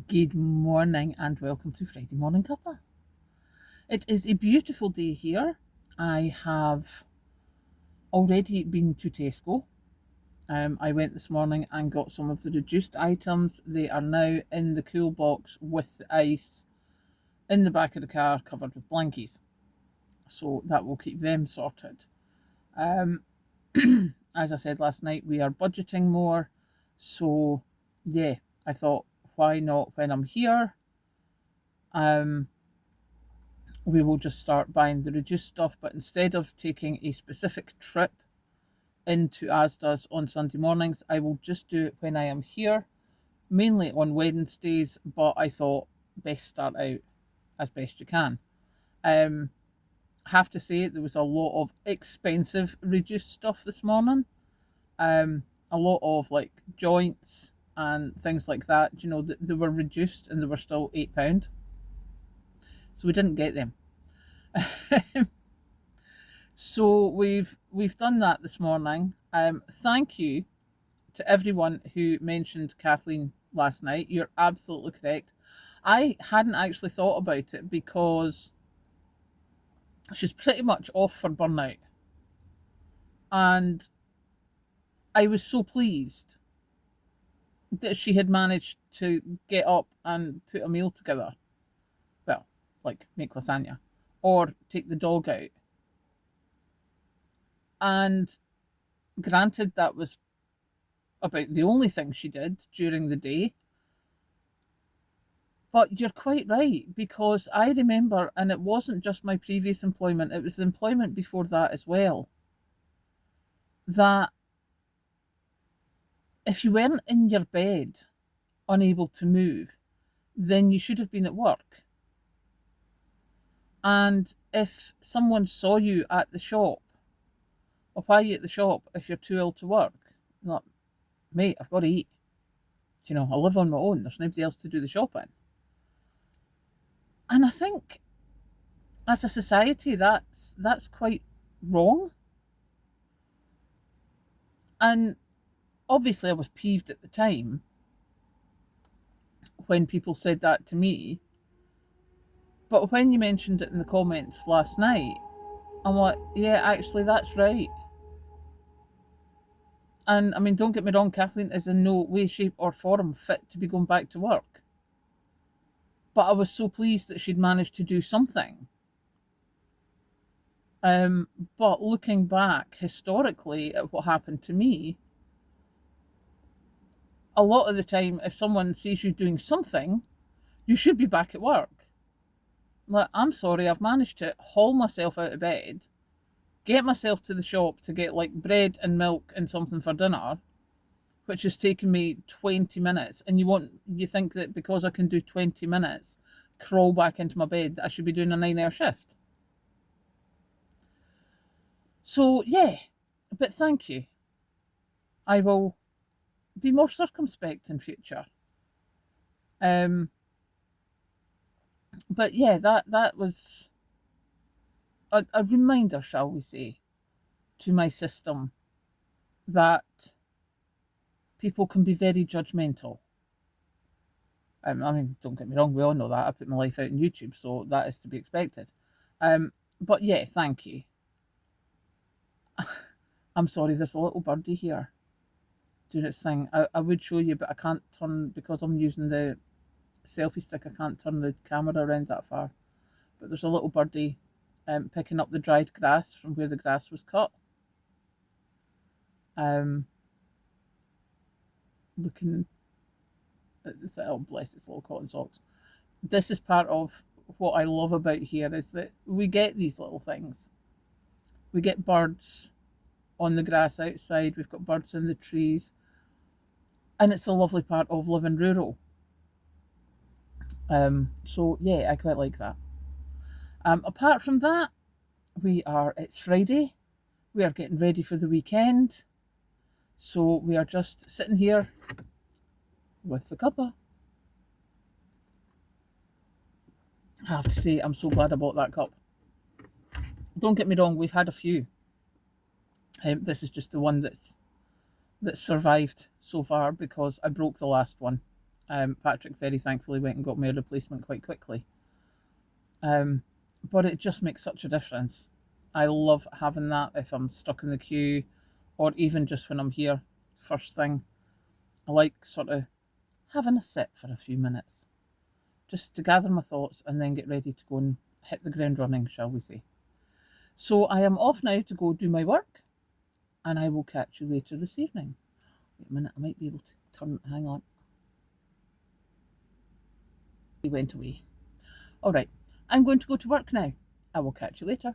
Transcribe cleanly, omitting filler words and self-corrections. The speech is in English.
Good morning and welcome to Friday Morning Cuppa. It is a beautiful day here. I have already been to Tesco. I went this morning and got some of the reduced items. They are now in the cool box with the ice in the back of the car covered with blankies. So that will keep them sorted. Um, as I said last night, we are budgeting more. So, yeah, I thought, why not when I'm here? Um, we will just start buying the reduced stuff. But instead of taking a specific trip into Asda's on Sunday mornings, I will just do it when I am here, mainly on Wednesdays. But I thought best start out as best you can. Um, have to say there was a lot of expensive reduced stuff this morning. A lot of like joints and things like that. You know, they were reduced and they were still £8, so we didn't get them. So we've done that this morning. Thank you to everyone who mentioned Kathleen last night. You're absolutely correct. I hadn't actually thought about it because she's pretty much off for burnout, and I was so pleased that she had managed to get up and put a meal together. Well, like make lasagna or take the dog out. And granted, that was about the only thing she did during the day. But you're quite right, because I remember, and it wasn't just my previous employment, it was the employment before that as well, that if you weren't in your bed, unable to move, then you should have been at work. And if someone saw you at the shop, or why are you at the shop if you're too ill to work? Like, mate, I've got to eat. You know, I live on my own. There's nobody else to do the shopping. And I think as a society that's quite wrong. And obviously I was peeved at the time when people said that to me. But when you mentioned it in the comments last night, I'm like, yeah, actually that's right. And I mean, don't get me wrong, Kathleen is in no way, shape, or form fit to be going back to work. But I was so pleased that she'd managed to do something. But looking back historically at what happened to me, a lot of the time, if someone sees you doing something, you should be back at work. Like, I'm sorry, I've managed to haul myself out of bed, get myself to the shop to get like bread and milk and something for dinner, which has taken me 20 minutes. And you think that because I can do 20 minutes, crawl back into my bed, that I should be doing a 9-hour shift. So, yeah, but thank you. I will be more circumspect in future. But yeah, that was a reminder, shall we say, to my system that people can be very judgmental. I mean, don't get me wrong, we all know that. I put my life out on YouTube, so that is to be expected. But yeah, thank you. I'm sorry, there's a little birdie here doing its thing. I would show you, but I can't turn, because I'm using the selfie stick, I can't turn the camera around that far. But there's a little birdie picking up the dried grass from where the grass was cut. Looking at the, oh bless its little cotton socks. This is part of what I love about here, is that we get these little things. We get birds on the grass outside, we've got birds in the trees, and it's a lovely part of living rural. So yeah, I quite like that. Apart from that, it's Friday, we are getting ready for the weekend, so we are just sitting here with the cuppa. I have to say, I'm so glad I bought that cup. Don't get me wrong, we've had a few. This is just the one that's survived so far, because I broke the last one Patrick very thankfully went and got me a replacement quite quickly. But it just makes such a difference. I love having that if I'm stuck in the queue, or even just when I'm here first thing. I like sort of having a sit for a few minutes just to gather my thoughts and then get ready to go and hit the ground running, shall we say. So I am off now to go do my work, and I will catch you later this evening. Wait a minute, I might be able to turn, hang on. He went away. All right, I'm going to go to work now. I will catch you later.